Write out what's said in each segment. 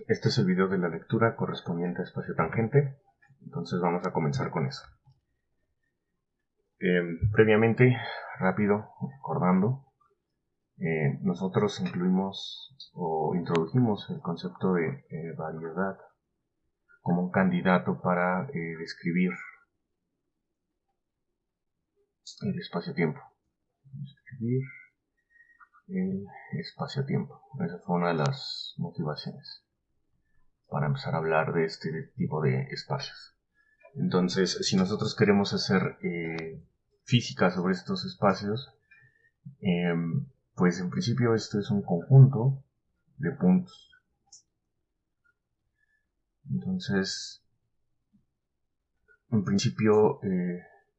Este es el video de la lectura correspondiente a espacio tangente, entonces vamos a comenzar con eso. Previamente, rápido, recordando, nosotros incluimos o introdujimos el concepto de variedad como un candidato para describir el espacio-tiempo. Describir el espacio-tiempo. Esa fue una de las motivaciones para empezar a hablar de este tipo de espacios. Entonces, si nosotros queremos hacer física sobre estos espacios, pues en principio esto es un conjunto de puntos. Entonces, en principio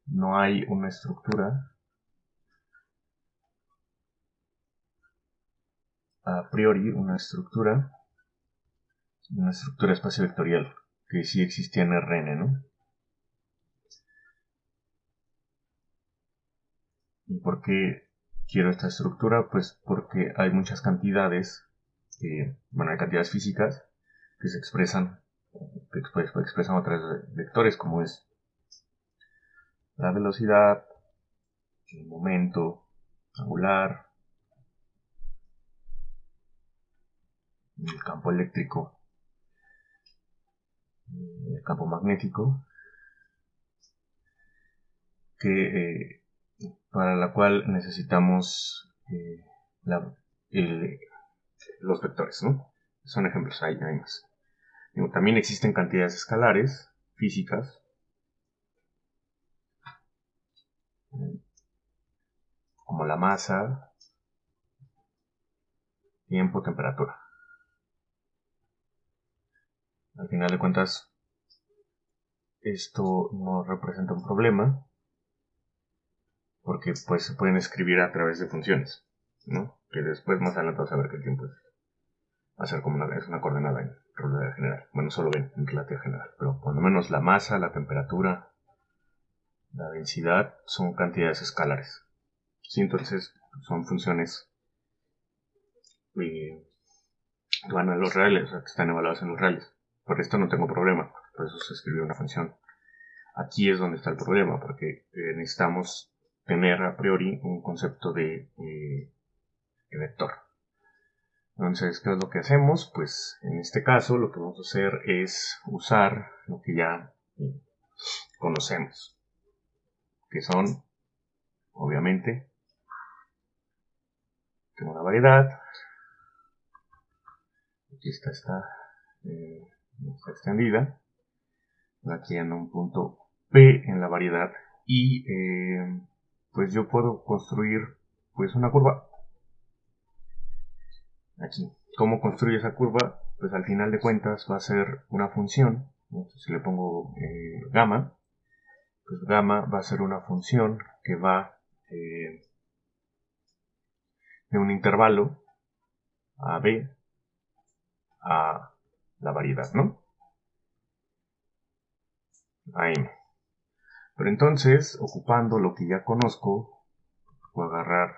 no hay una estructura a priori, una estructura espacio vectorial que sí existía en Rn, ¿no? ¿Y por qué quiero esta estructura? Pues porque hay muchas cantidades, hay cantidades físicas que se expresan, expresan a través de vectores, como es la velocidad, el momento angular, el campo eléctrico, el campo magnético, para la cual necesitamos los vectores, ¿no? Son ejemplos, hay más. También existen cantidades escalares físicas, como la masa, tiempo, temperatura. Al final de cuentas, esto no representa un problema, porque pues se pueden escribir a través de funciones, ¿no? Que después más adelante vamos a ver que el tiempo va a ser como es una coordenada en relatividad general. Bueno, solo ven en relatividad general, pero por lo menos la masa, la temperatura, la densidad son cantidades escalares. Sí, entonces son funciones que van a los reales, o sea, que están evaluadas en los reales. Por esto no tengo problema, por eso se escribió una función. Aquí es donde está el problema, porque necesitamos tener a priori un concepto de vector. Entonces, ¿qué es lo que hacemos? Pues en este caso lo que vamos a hacer es usar lo que ya conocemos, que son, obviamente, tengo una variedad, aquí está extendida, aquí en un punto P en la variedad, y pues yo puedo construir pues una curva aquí. ¿Cómo construye esa curva? Pues al final de cuentas va a ser una función. Entonces, si le pongo gamma, pues gamma va a ser una función que va de un intervalo a b a la variedad, ¿no? A m. Pero entonces, ocupando lo que ya conozco, puedo agarrar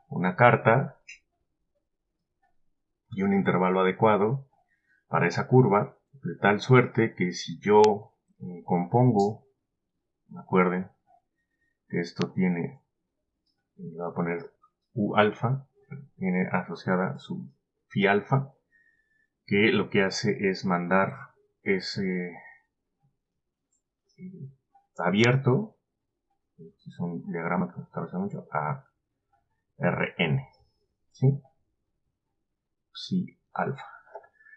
una carta y un intervalo adecuado para esa curva, de tal suerte que si yo compongo, recuerden que esto tiene, le voy a poner u alfa, tiene asociada su phi alfa, que lo que hace es mandar ese abierto, es un diagrama que está usando mucho, a Rn, ¿sí? Psi alfa.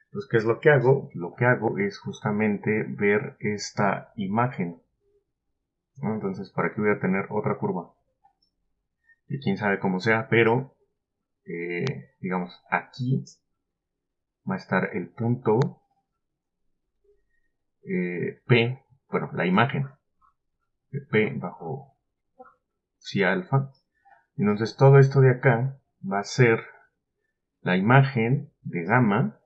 Entonces, ¿qué es lo que hago? Lo que hago es justamente ver esta imagen, ¿no? Entonces, ¿para qué voy a tener otra curva? Y quién sabe cómo sea, pero digamos, aquí va a estar el punto P, bueno, la imagen de P bajo psi alfa. Entonces todo esto de acá va a ser la imagen de gamma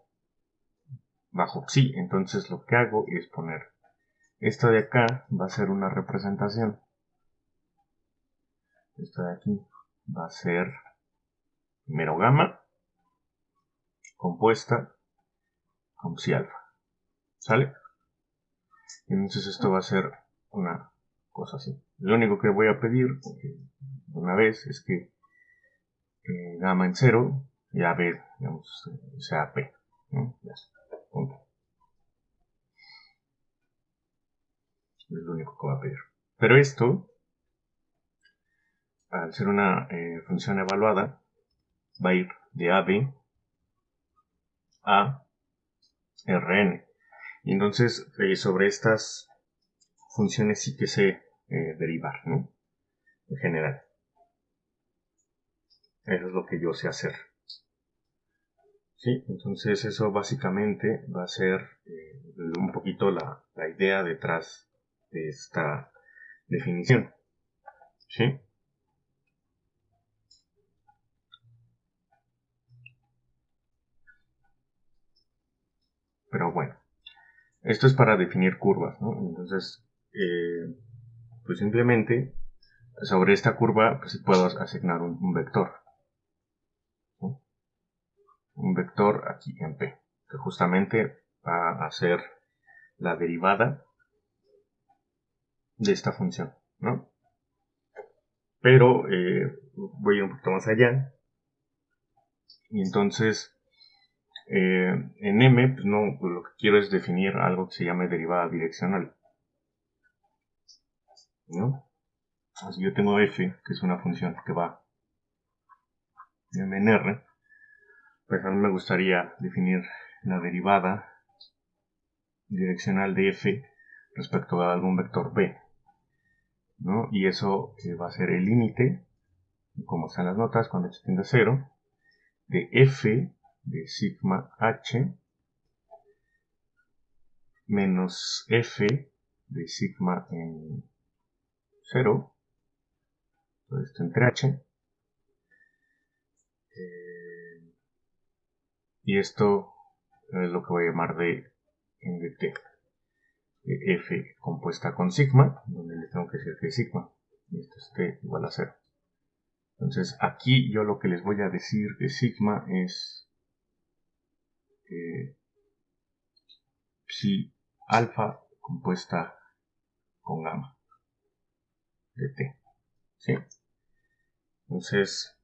bajo psi. Entonces lo que hago es poner esto de acá, va a ser una representación. Esto de aquí va a ser primero gamma compuesta con psi alfa. ¿Sale? Entonces esto va a ser una cosa así. Lo único que voy a pedir una vez es que gamma en 0 y a b, digamos, sea p, ¿no? Ya está, punto. Es lo único que voy a pedir. Pero esto, al ser una función evaluada, va a ir de AB a Rn. Y entonces, sobre estas funciones sí que sé derivar, ¿no? En general. Eso es lo que yo sé hacer. ¿Sí? Entonces eso básicamente va a ser un poquito la idea detrás de esta definición. ¿Sí? Pero bueno, esto es para definir curvas, ¿no? Entonces, pues simplemente sobre esta curva pues puedo asignar un vector. ¿Sí? Un vector aquí en P, que justamente va a ser la derivada de esta función, ¿no? Pero voy a ir un poquito más allá. Y entonces, en M, pues no, pues lo que quiero es definir algo que se llame derivada direccional, ¿no? Así yo tengo f, que es una función que va en R, pues a mí me gustaría definir la derivada direccional de f respecto a algún vector b, ¿no? Y eso va a ser el límite, como están las notas, cuando h tiende a 0, de f de sigma h menos f de sigma en 0, todo esto entre h, y esto es lo que voy a llamar de dt, de f compuesta con sigma, donde le tengo que decir que es sigma, y esto esté igual a 0. Entonces aquí yo lo que les voy a decir de sigma es psi alfa compuesta con gamma de t, ¿sí? Entonces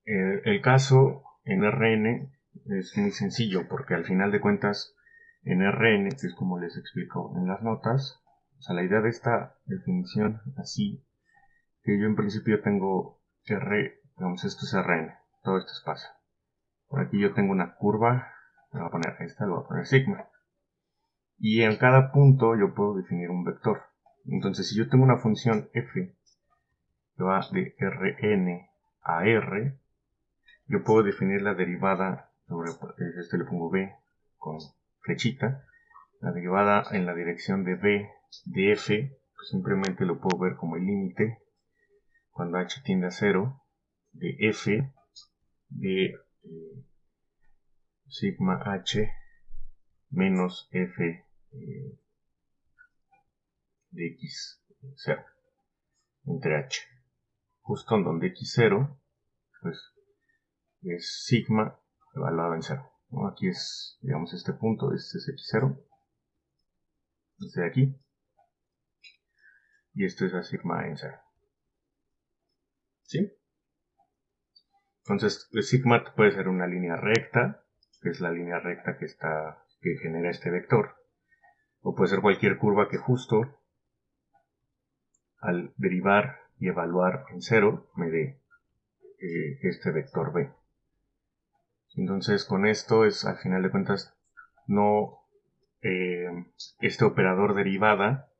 el caso en Rn es muy sencillo porque al final de cuentas en Rn, que es como les explico en las notas, o sea, la idea de esta definición así, que yo en principio tengo R, digamos, esto es Rn, todo este espacio. Por aquí yo tengo una curva, le voy a poner esta, le voy a poner sigma. Y en cada punto yo puedo definir un vector. Entonces, si yo tengo una función f que va de Rn a R, yo puedo definir la derivada sobre, este le pongo b con flechita, la derivada en la dirección de b de f, pues simplemente lo puedo ver como el límite cuando h tiende a 0 de f de sigma h menos f de x0 entre h, justo en donde x0 pues es sigma evaluado en 0, ¿no? Aquí es, digamos, este punto, este es x0, este de aquí, y esto es a sigma en 0. ¿Sí? Entonces, el sigma puede ser una línea recta, que es la línea recta que genera este vector, o puede ser cualquier curva que justo al derivar y evaluar en 0 me dé este vector b. Entonces, con esto es, al final de cuentas, no este operador derivada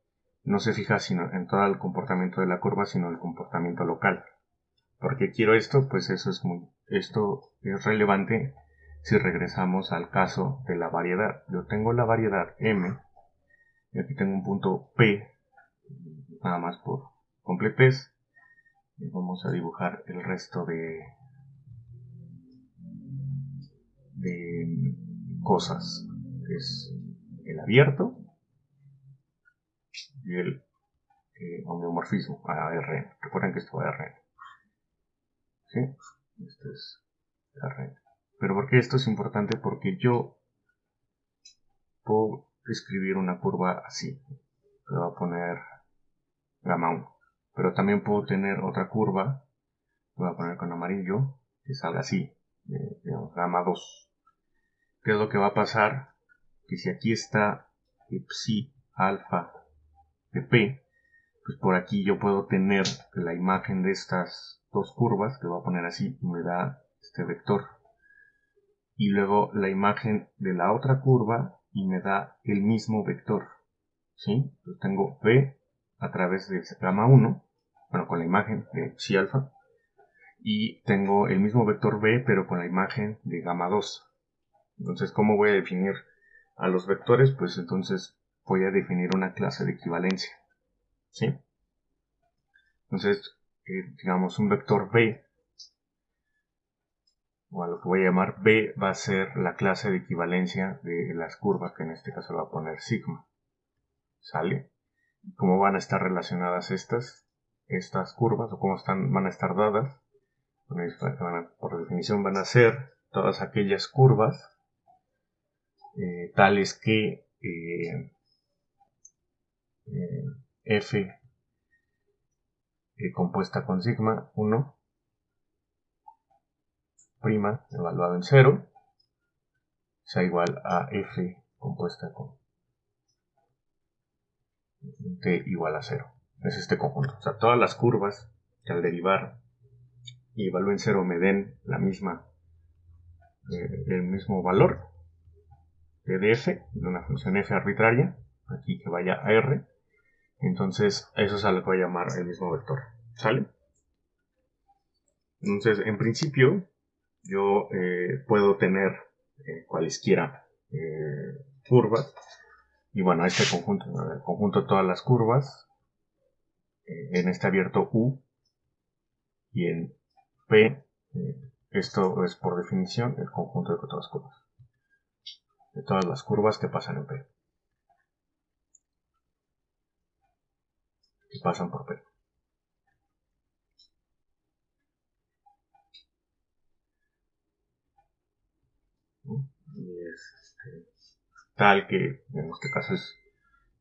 no se fija sino en todo el comportamiento de la curva, sino el comportamiento local. ¿Por qué quiero esto? Pues esto es relevante si regresamos al caso de la variedad. Yo tengo la variedad M y aquí tengo un punto P, nada más por completez. Y vamos a dibujar el resto de cosas. Es el abierto y el homeomorfismo a Rn. Recuerden que esto va a Rn. ¿Sí? Esto es Rn. Pero ¿por qué esto es importante? Porque yo puedo escribir una curva así. Le voy a poner gamma 1. Pero también puedo tener otra curva, voy a poner con amarillo, que salga así, digamos, gamma 2. ¿Qué es lo que va a pasar? Que si aquí está psi alfa de p, pues por aquí yo puedo tener la imagen de estas dos curvas, que voy a poner así, y me da este vector. Y luego la imagen de la otra curva y me da el mismo vector. ¿Sí? Entonces tengo p a través de gamma 1, bueno, con la imagen de psi alfa, y tengo el mismo vector b, pero con la imagen de gamma 2. Entonces, ¿cómo voy a definir a los vectores? Pues entonces voy a definir una clase de equivalencia. ¿Sí? Entonces, digamos, un vector b, o a lo que voy a llamar b, va a ser la clase de equivalencia de las curvas, que en este caso va a poner sigma. ¿Sale? ¿Cómo van a estar relacionadas estas curvas, o cómo van a estar dadas? Por definición van a ser todas aquellas curvas tales que f compuesta con sigma 1 prima evaluado en 0 sea igual a f compuesta con t igual a 0. Es este conjunto. O sea, todas las curvas que al derivar y evalúen 0 me den el mismo valor de f, de una función f arbitraria, aquí que vaya a r. Entonces, eso es a lo que voy a llamar el mismo vector. ¿Sale? Entonces, en principio, yo puedo tener cualesquiera curvas. Y bueno, este conjunto, el conjunto de todas las curvas, en este abierto U y en P, esto es por definición el conjunto de todas las curvas. De todas las curvas que pasan en P. Que pasan por P. Y es tal que en este caso es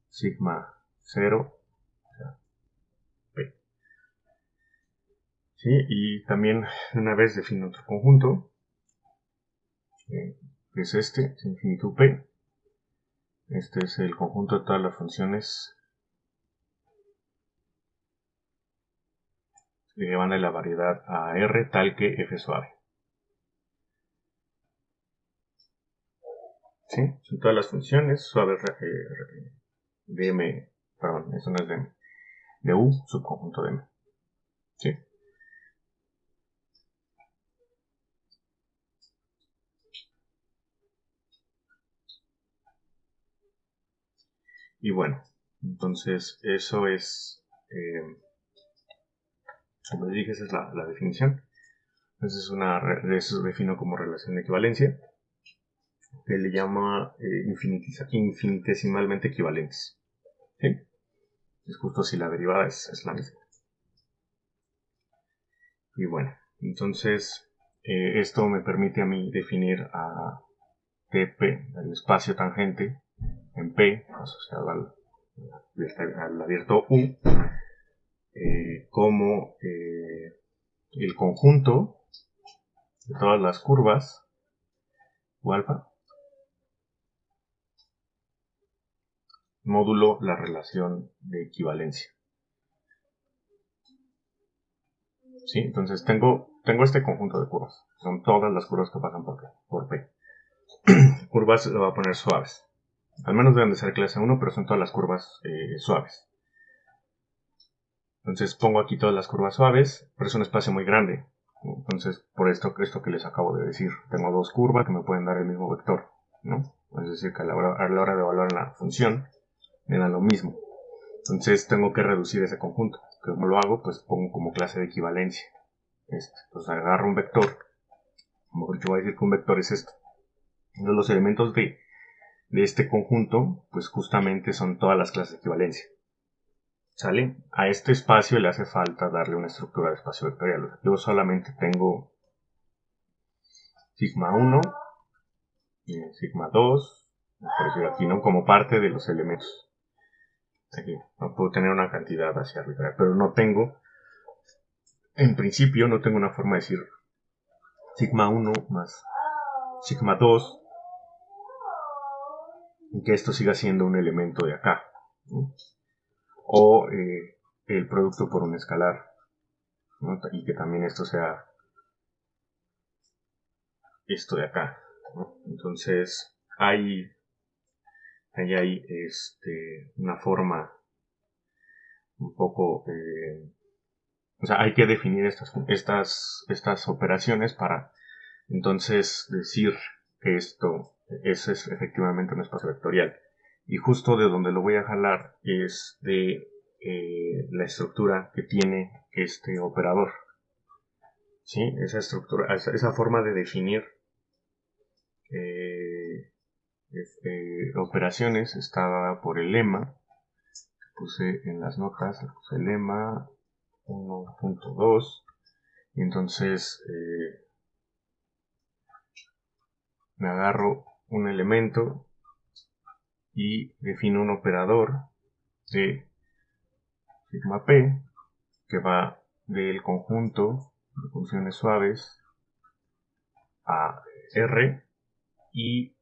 sigma 0, o sea, P. ¿Sí? Y también una vez defino otro conjunto, que es este, es infinitud P. Este es el conjunto de todas las funciones que llevan a la variedad a R tal que f suave. ¿Sí? Son todas las funciones suaves de M, perdón, eso no es de M, de U, subconjunto de M. ¿Sí? Y bueno, entonces eso es, como les dije, esa es la definición. Entonces eso defino como relación de equivalencia, que le llama infinitesimalmente equivalentes. ¿Sí? Es justo si la derivada es la misma. Y bueno, entonces esto me permite a mí definir a TP, el espacio tangente en P, asociado al abierto U, como el conjunto de todas las curvas U alfa módulo la relación de equivalencia. ¿Sí? Entonces tengo este conjunto de curvas. Son todas las curvas que pasan por P. Curvas lo voy a poner suaves. Al menos deben de ser clase 1, pero son todas las curvas suaves. Entonces pongo aquí todas las curvas suaves, pero es un espacio muy grande. Entonces, por esto que les acabo de decir, tengo dos curvas que me pueden dar el mismo vector, ¿no? Es decir, que a la hora de evaluar la función, me dan lo mismo. Entonces tengo que reducir ese conjunto. ¿Cómo lo hago? Pues pongo como clase de equivalencia. Entonces agarro un vector. Como yo voy a decir que un vector es esto. Entonces los elementos de este conjunto, pues justamente son todas las clases de equivalencia. ¿Sale? A este espacio le hace falta darle una estructura de espacio vectorial. Yo solamente tengo sigma 1, sigma 2, por decir aquí, ¿no? Como parte de los elementos. Aquí no puedo tener una cantidad así arbitraria, pero no tengo, en principio no tengo una forma de decir sigma 1 más sigma 2 y que esto siga siendo un elemento de acá, ¿no? O el producto por un escalar, ¿no? Y que también esto sea esto de acá, ¿no? Entonces hay una forma un poco, o sea, hay que definir estas operaciones para entonces decir que ese es efectivamente un espacio vectorial. Y justo de donde lo voy a jalar es de la estructura que tiene este operador. ¿Sí? Esa estructura, esa forma de definir operaciones está dada por el lema. Puse en las notas, puse el lema 1.2 y entonces me agarro un elemento y defino un operador de sigma p que va del conjunto de funciones suaves a R y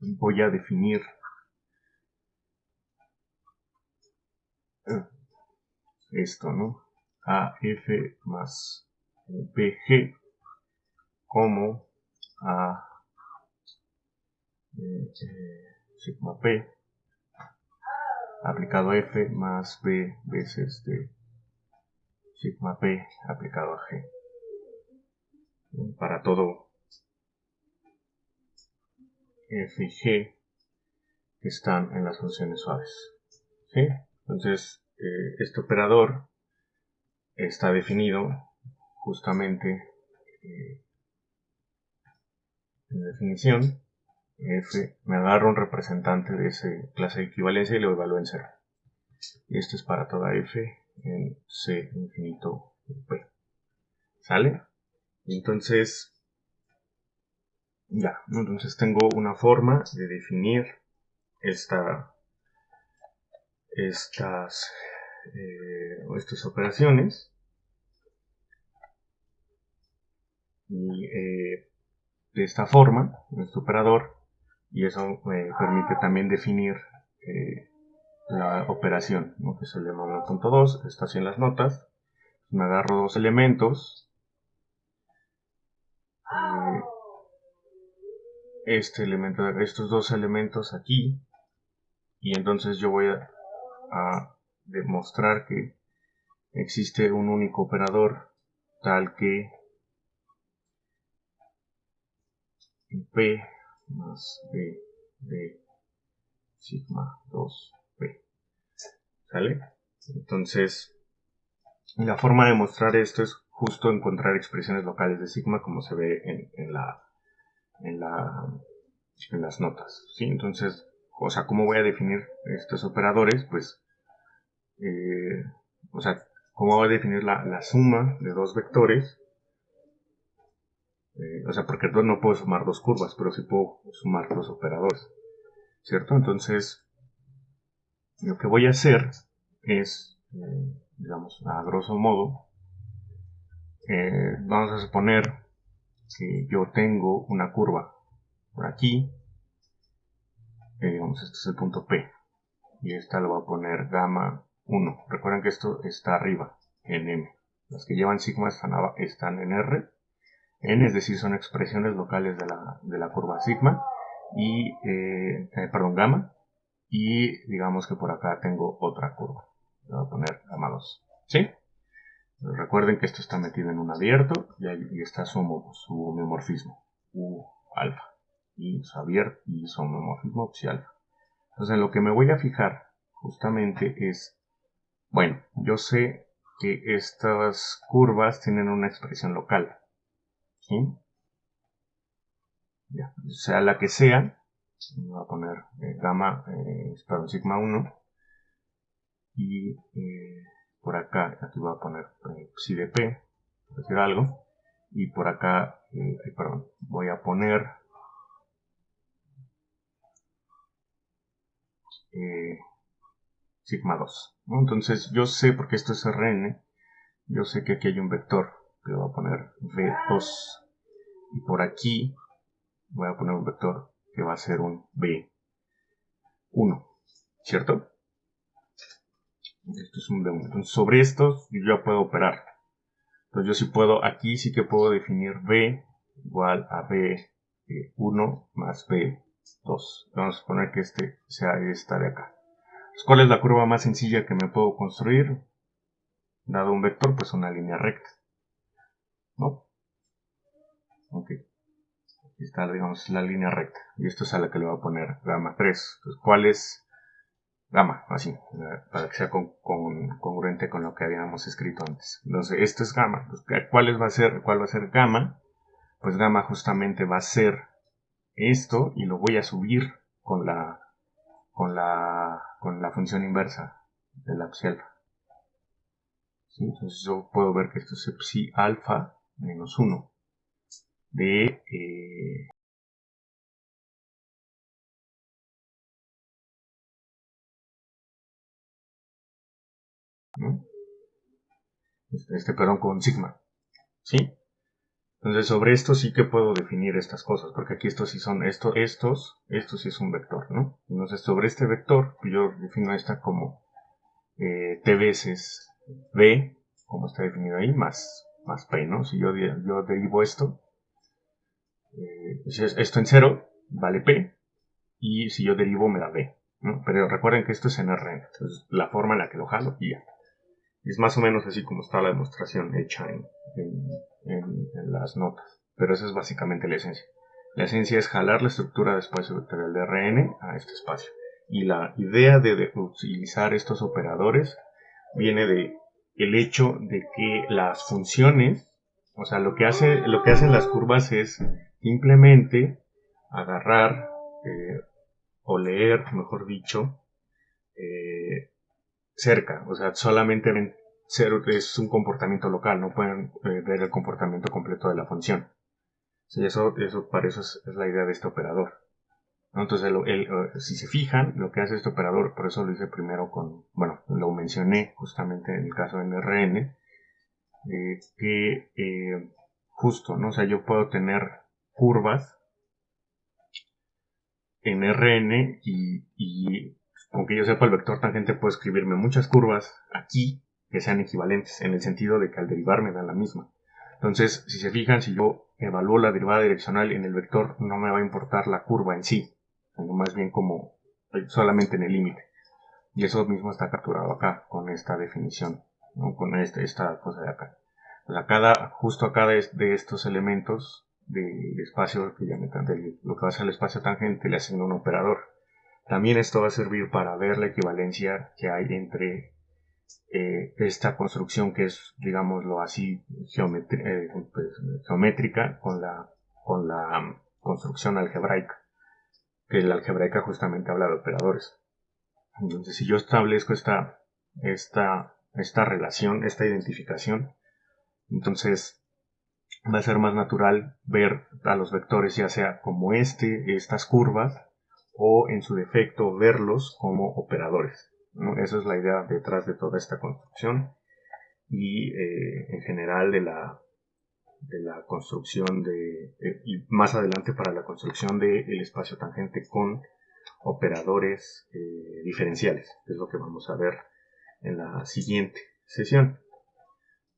voy a definir esto, ¿no? A f más bg como a sigma p aplicado a f más b veces de sigma p aplicado a g para todo f y g que están en las funciones suaves, ¿sí? Entonces este operador está definido justamente en definición. F, me agarro un representante de esa clase de equivalencia y lo evalúo en 0. Y esto es para toda f en c infinito p. ¿Sale? Y entonces, ya, entonces tengo una forma de definir estas operaciones. Y de esta forma, este operador, y eso me permite también definir la operación, ¿no? Que es el lema 1.2, está así en las notas. Me agarro dos elementos, estos dos elementos aquí, y entonces yo voy a demostrar que existe un único operador tal que P más B de sigma 2P. ¿Sale? Entonces, la forma de mostrar esto es justo encontrar expresiones locales de sigma como se ve en las notas, ¿sí? Entonces, o sea, ¿cómo voy a definir estos operadores? Pues, o sea, ¿cómo voy a definir la suma de dos vectores? O sea, porque no puedo sumar dos curvas, pero sí puedo sumar dos operadores, ¿cierto? Entonces, lo que voy a hacer es, digamos, a grosso modo, vamos a suponer que yo tengo una curva por aquí, digamos, este es el punto P, y esta lo voy a poner gamma 1. Recuerden que esto está arriba, en M. Las que llevan sigma están en R. N, es decir, son expresiones locales de la curva sigma, y, perdón, gamma, y digamos que por acá tengo otra curva. Le voy a poner gamma 2. ¿Sí? Recuerden que esto está metido en un abierto y está su homomorfismo, U alfa, y su abierto y su homomorfismo psi alfa. Entonces, lo que me voy a fijar justamente es, bueno, yo sé que estas curvas tienen una expresión local, ¿sí? Ya, sea la que sea, voy a poner perdón, sigma 1, y por acá, aquí voy a poner psi de p, por decir algo, y por acá, perdón, voy a poner sigma 2, ¿no? Entonces yo sé, porque esto es Rn, yo sé que aquí hay un vector, que voy a poner v2, y por aquí voy a poner un vector que va a ser un v1, ¿cierto? Esto es un v1. Entonces sobre estos yo ya puedo operar. Entonces yo sí puedo, aquí sí que puedo definir v igual a v1 más v2. Vamos a suponer que este sea esta de acá. Entonces, ¿cuál es la curva más sencilla que me puedo construir? Dado un vector, pues una línea recta, ¿no? Ok. Aquí está, digamos, la línea recta. Y esto es a la que le voy a poner gamma 3. Entonces, ¿cuál es gamma? Así, para que sea congruente con lo que habíamos escrito antes. Entonces, esto es gamma. Entonces, ¿cuál va a ser gamma? Pues gamma justamente va a ser esto y lo voy a subir con la función inversa de la psi alfa. ¿Sí? Entonces yo puedo ver que esto es psi alfa menos 1 de ¿no? Perdón, con sigma, ¿sí? Entonces sobre esto sí que puedo definir estas cosas, porque aquí estos sí son estos sí es un vector, ¿no? Entonces sobre este vector yo defino esta como t veces b, como está definido ahí, más p, ¿no? Si yo derivo esto, si esto en 0, vale p, y si yo derivo me da b, ¿no? Pero recuerden que esto es en Rn, entonces la forma en la que lo jalo y ya. Es más o menos así como está la demostración hecha en las notas. Pero esa es básicamente la esencia. La esencia es jalar la estructura de espacio vectorial de Rn a este espacio. Y la idea de utilizar estos operadores viene de el hecho de que las funciones, o sea, lo que hacen las curvas es simplemente agarrar o leer, mejor dicho, cerca, o sea, solamente es un comportamiento local, no pueden ver el comportamiento completo de la función. Sí, para eso es la idea de este operador, ¿no? Entonces, si se fijan, lo que hace este operador, por eso lo hice primero lo mencioné justamente en el caso de NRN, que justo, ¿no? O sea, yo puedo tener curvas en Rn y aunque yo sepa el vector tangente, puedo escribirme muchas curvas aquí que sean equivalentes, en el sentido de que al derivar me dan la misma. Entonces, si se fijan, si yo evalúo la derivada direccional en el vector, no me va a importar la curva en sí, sino más bien como solamente en el límite. Y eso mismo está capturado acá, con esta definición, ¿no? Con esta cosa de acá. O sea, justo a cada de estos elementos del espacio que ya lo que va a ser el espacio tangente, le asigno un operador. También esto va a servir para ver la equivalencia que hay entre esta construcción que es, digámoslo así, geométrica con la construcción algebraica, que la algebraica justamente habla de operadores. Entonces, si yo establezco esta relación, esta identificación, entonces va a ser más natural ver a los vectores ya sea como estas curvas, o en su defecto verlos como operadores, ¿no? Esa es la idea detrás de toda esta construcción y en general de la construcción y más adelante para la construcción del espacio tangente con operadores diferenciales, que es lo que vamos a ver en la siguiente sesión.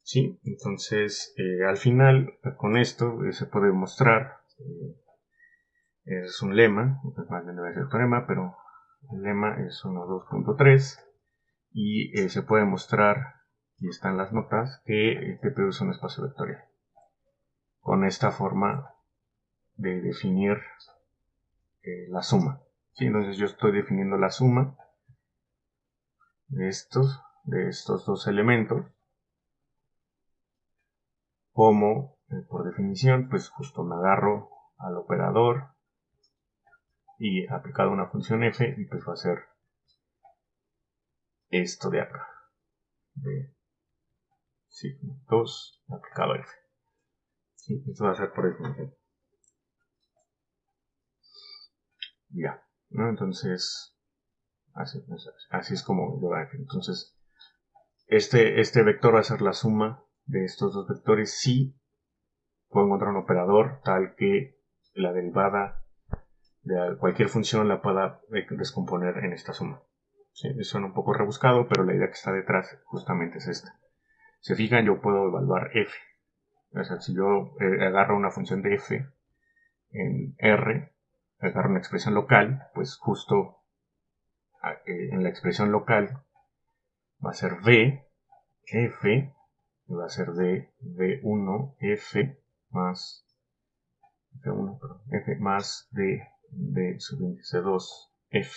¿Sí? Entonces, al final, con esto se puede mostrar, es un lema, más bien debe ser teorema, pero el lema es 1.2.3 y se puede mostrar, y están las notas, que TP es un espacio vectorial. Con esta forma de definir la suma. ¿Sí? Entonces yo estoy definiendo la suma de estos dos elementos como, por definición, pues justo me agarro al operador y aplicado una función f, y pues va a ser esto de acá, de sigma 2 aplicado a f. ¿sí? Esto va a ser por definición. Ya, ¿no? Entonces, así es como yo hago. Entonces, este vector va a ser la suma de estos dos vectores si puedo encontrar un operador tal que la derivada de cualquier función la pueda descomponer en esta suma. ¿Sí? Suena un poco rebuscado, pero la idea que está detrás justamente es esta. Se fijan, yo puedo evaluar f. O sea, si yo agarro una función de f en R, agarro una expresión local, pues justo en la expresión local va a ser v, f, y va a ser de v1, f más f1, perdón, f más de subíndice 2, f.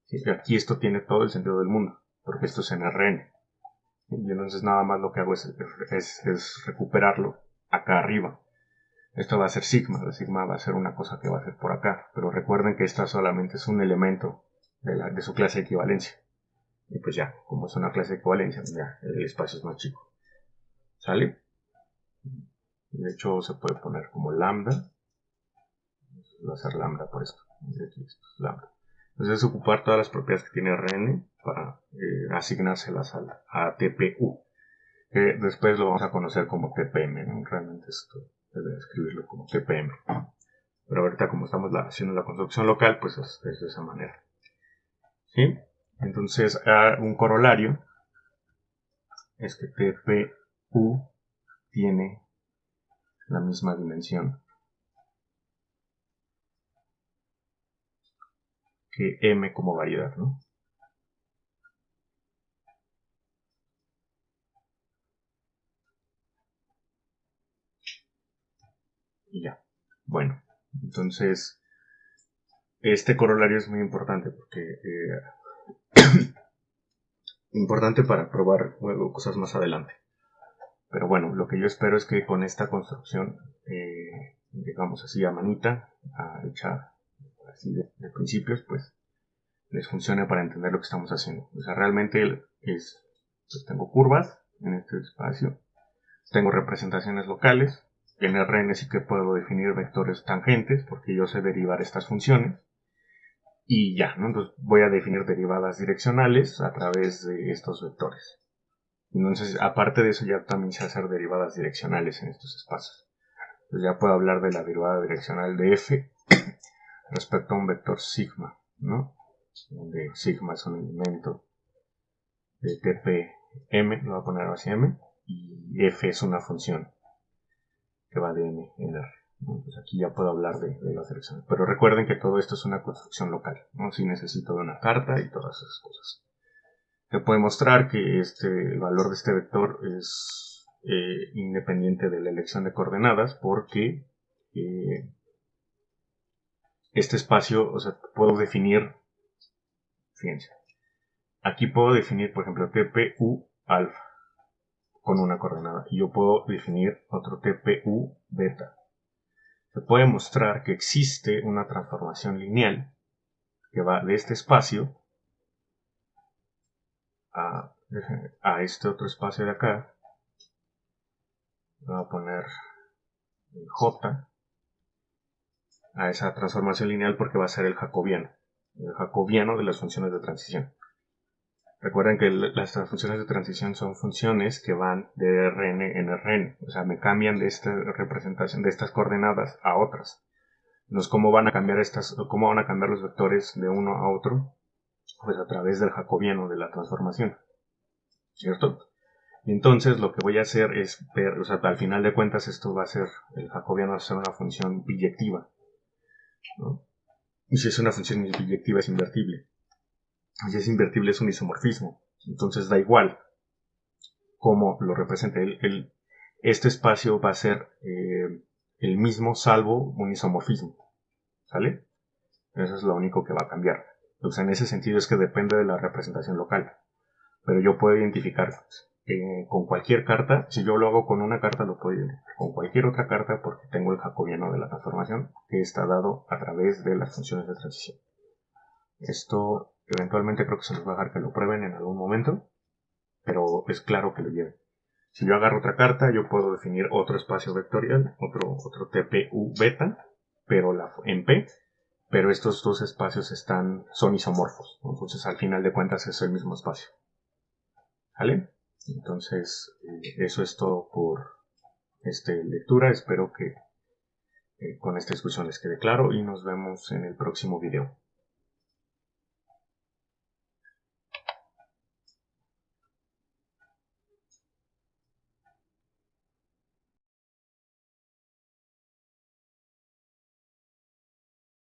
¿Sí? Aquí esto tiene todo el sentido del mundo, porque esto es en Rn. Y entonces nada más lo que hago es recuperarlo acá arriba. Esto va a ser sigma, la sigma va a ser una cosa que va a ser por acá, pero recuerden que esta solamente es un elemento de su clase de equivalencia. Y pues ya, como es una clase de equivalencia, ya el espacio es más chico. ¿Sale? De hecho se puede poner como lambda. Va a ser lambda por esto. Aquí esto es lambda. Entonces ocupar todas las propiedades que tiene Rn para asignárselas a TPU. Que después lo vamos a conocer como TPM, ¿no? Realmente esto debe escribirlo como TPM. Pero ahorita como estamos haciendo la construcción local, pues es de esa manera. ¿Sí? Entonces un corolario es que TPU tiene la misma dimensión que M como variedad, ¿no? Y ya. Bueno, entonces este corolario es muy importante porque importante para probar cosas más adelante. Pero bueno, lo que yo espero es que con esta construcción, digamos así a manita, hecha así de principios, pues les funcione para entender lo que estamos haciendo. O sea, realmente pues tengo curvas en este espacio, tengo representaciones locales, en Rn sí que puedo definir vectores tangentes porque yo sé derivar estas funciones. Y ya, ¿no? Entonces voy a definir derivadas direccionales a través de estos vectores. Entonces, aparte de eso, ya también sé hacer derivadas direccionales en estos espacios. Entonces ya puedo hablar de la derivada direccional de f respecto a un vector sigma, ¿no? Donde sigma es un elemento de TPM, lo voy a poner así m, y f es una función que va de m en r. Entonces aquí ya puedo hablar de las direcciones. Pero recuerden que todo esto es una construcción local, ¿no? Si necesito de una carta y todas esas cosas. Se puede mostrar que el valor de este vector es independiente de la elección de coordenadas porque este espacio, o sea, puedo definir, fíjense, aquí puedo definir, por ejemplo, TPU alfa con una coordenada y yo puedo definir otro TPU beta. Se puede mostrar que existe una transformación lineal que va de este espacio a este otro espacio de acá. Voy a poner J a esa transformación lineal porque va a ser el jacobiano de las funciones de transición. Recuerden que las funciones de transición son funciones que van de Rn en Rn, o sea, me cambian de esta representación, de estas coordenadas a otras. Entonces, ¿cómo van a cambiar los vectores de uno a otro? Pues a través del jacobiano de la transformación, ¿cierto? Y entonces lo que voy a hacer es ver, o sea, al final de cuentas esto va a ser, el jacobiano va a ser una función biyectiva, ¿no? Y si es una función biyectiva es invertible. Y si es invertible es un isomorfismo. Entonces da igual cómo lo represente. Este espacio va a ser el mismo salvo un isomorfismo. ¿Sale? Eso es lo único que va a cambiar. Entonces en ese sentido es que depende de la representación local. Pero yo puedo identificar con cualquier carta. Si yo lo hago con una carta lo puedo identificar con cualquier otra carta porque tengo el jacobiano de la transformación que está dado a través de las funciones de transición. Esto eventualmente creo que se les va a dejar que lo prueben en algún momento, pero es claro que lo lleven. Si yo agarro otra carta, yo puedo definir otro espacio vectorial, otro TPU beta, pero en P, pero estos dos espacios son isomorfos. Entonces, al final de cuentas, es el mismo espacio. ¿Vale? Entonces, eso es todo por esta lectura. Espero que con esta discusión les quede claro y nos vemos en el próximo video.